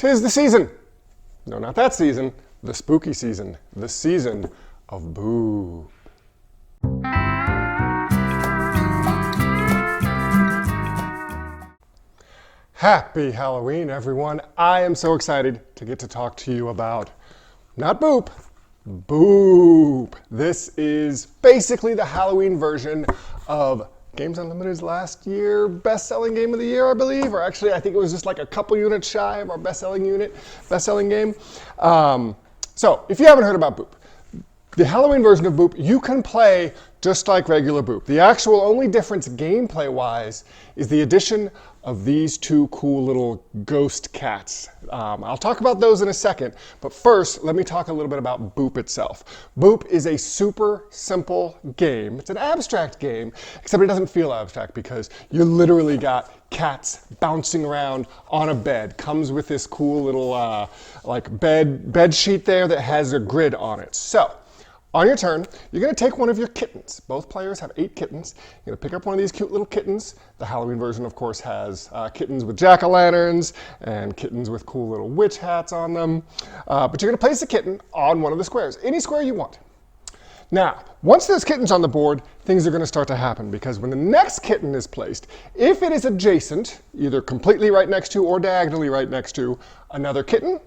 'Tis the season. No, not that season. The spooky season. The season of BOOoop. Happy Halloween, everyone. I am so excited to get to talk to you about, not BOOoop, BOOoop. This is basically the Halloween version of Games Unlimited's last year best-selling game of the year, I believe. Or actually, I think it was just like a couple units shy of our best-selling game. So if you haven't heard about BOOoop, the Halloween version of BOOoop, you can play just like regular BOOoop. The actual only difference gameplay-wise is the addition of these two cool little ghost cats. I'll talk about those in a second, but first, let me talk a little bit about BOOoop itself. BOOoop is a super simple game. It's an abstract game, except it doesn't feel abstract because you literally got cats bouncing around on a bed. Comes with this cool little like bed sheet there that has a grid on it. So, on your turn, you're going to take one of your kittens. Both players have 8 kittens. You're going to pick up one of these cute little kittens. The Halloween version, of course, has kittens with jack-o'-lanterns and kittens with cool little witch hats on them. But you're going to place a kitten on one of the squares, any square you want. Now, once there's kittens on the board, things are going to start to happen because when the next kitten is placed, if it is adjacent, either completely right next to or diagonally right next to another kitten,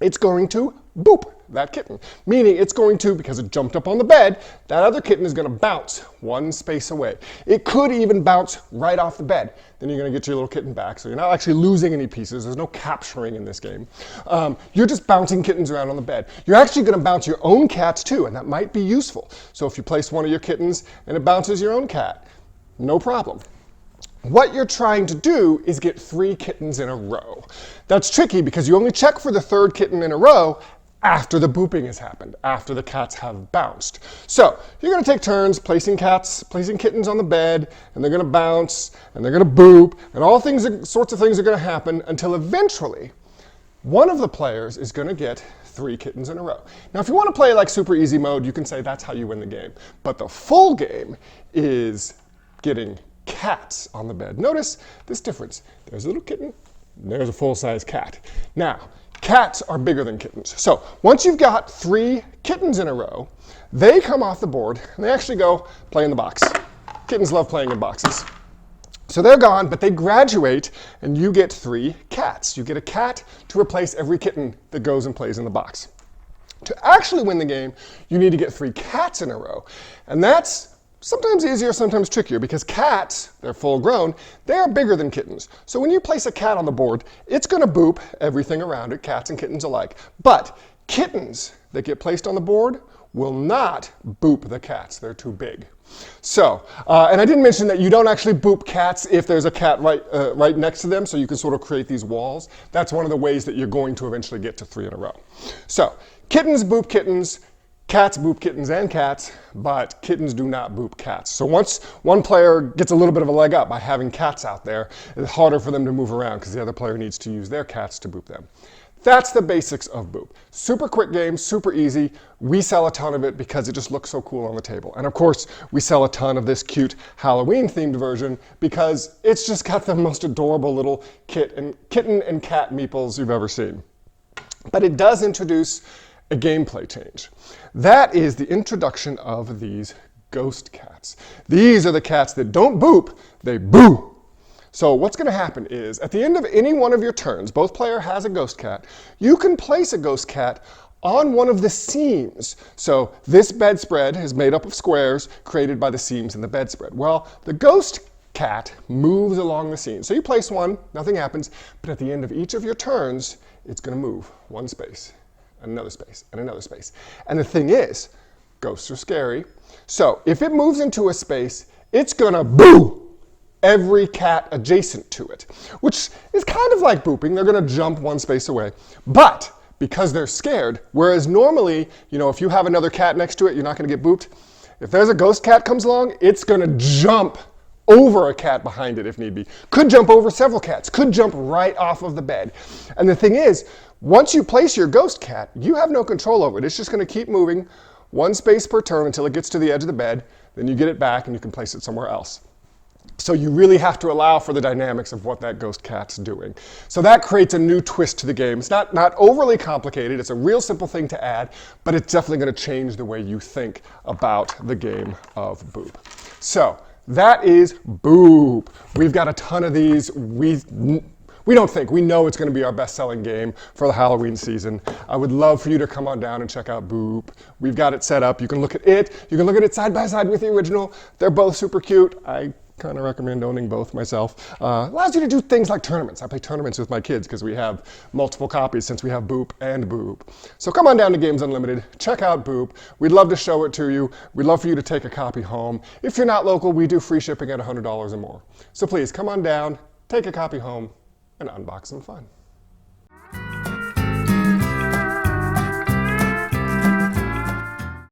it's going to BOOoop that kitten. Meaning it's going to, because it jumped up on the bed, that other kitten is going to bounce one space away. It could even bounce right off the bed. Then you're going to get your little kitten back. So you're not actually losing any pieces. There's no capturing in this game. You're just bouncing kittens around on the bed. You're actually going to bounce your own cats too, and that might be useful. So if you place one of your kittens and it bounces your own cat, no problem. What you're trying to do is get 3 kittens in a row. That's tricky because you only check for the 3rd kitten in a row after the booping has happened, after the cats have bounced. So you're going to take turns placing kittens on the bed, and they're going to bounce, and they're going to boop, and all sorts of things are going to happen until eventually one of the players is going to get 3 kittens in a row. Now, if you want to play like super easy mode, you can say that's how you win the game. But the full game is getting cats on the bed. Notice this difference. There's a little kitten, and there's a full-size cat. Now, cats are bigger than kittens. So once you've got 3 kittens in a row, they come off the board, and they actually go play in the box. Kittens love playing in boxes. So they're gone, but they graduate, and you get 3 cats. You get a cat to replace every kitten that goes and plays in the box. To actually win the game, you need to get 3 cats in a row, and that's sometimes easier, sometimes trickier, because cats, they're full grown, they are bigger than kittens. So when you place a cat on the board, it's going to BOOoop everything around it, cats and kittens alike. But kittens that get placed on the board will not BOOoop the cats. They're too big. So, and I didn't mention that you don't actually BOOoop cats if there's a cat right next to them, so you can sort of create these walls. That's one of the ways that you're going to eventually get to 3 in a row. So, kittens BOOoop kittens, cats BOOoop kittens and cats, but kittens do not BOOoop cats. So once one player gets a little bit of a leg up by having cats out there, it's harder for them to move around because the other player needs to use their cats to BOOoop them. That's the basics of BOOoop. Super quick game, super easy. We sell a ton of it because it just looks so cool on the table. And of course, we sell a ton of this cute Halloween-themed version because it's just got the most adorable little kitten and cat meeples you've ever seen. But it does introduce a gameplay change. That is the introduction of these ghost cats. These are the cats that don't BOOoop, they boo. So what's going to happen is, at the end of any one of your turns, both player has a ghost cat, you can place a ghost cat on one of the seams. So this bedspread is made up of squares created by the seams in the bedspread. Well, the ghost cat moves along the seam. So you place one, nothing happens, but at the end of each of your turns, it's going to move one space, another space, and another space. And the thing is, ghosts are scary. So if it moves into a space, it's gonna boo every cat adjacent to it, which is kind of like booping. They're gonna jump one space away. But because they're scared, whereas normally, if you have another cat next to it, you're not gonna get booped. If there's a ghost cat comes along, it's gonna jump over a cat behind it if need be. Could jump over several cats, could jump right off of the bed. And the thing is, once you place your ghost cat, you have no control over it. It's just going to keep moving one space per turn until it gets to the edge of the bed. Then you get it back and you can place it somewhere else. So you really have to allow for the dynamics of what that ghost cat's doing. So that creates a new twist to the game. It's not overly complicated. It's a real simple thing to add, but it's definitely going to change the way you think about the game of BOOoop. So that is BOOoop. We've got a ton of these. We don't think, we know it's going to be our best-selling game for the Halloween season. I would love for you to come on down and check out BOOoop. We've got it set up. You can look at it. You can look at it side by side with the original. They're both super cute. I kind of recommend owning both myself. Allows you to do things like tournaments. I play tournaments with my kids because we have multiple copies since we have BOOoop and BOOoop. So come on down to Games Unlimited. Check out BOOoop. We'd love to show it to you. We'd love for you to take a copy home. If you're not local, we do free shipping at $100 or more. So please come on down, take a copy home, and unbox some fun.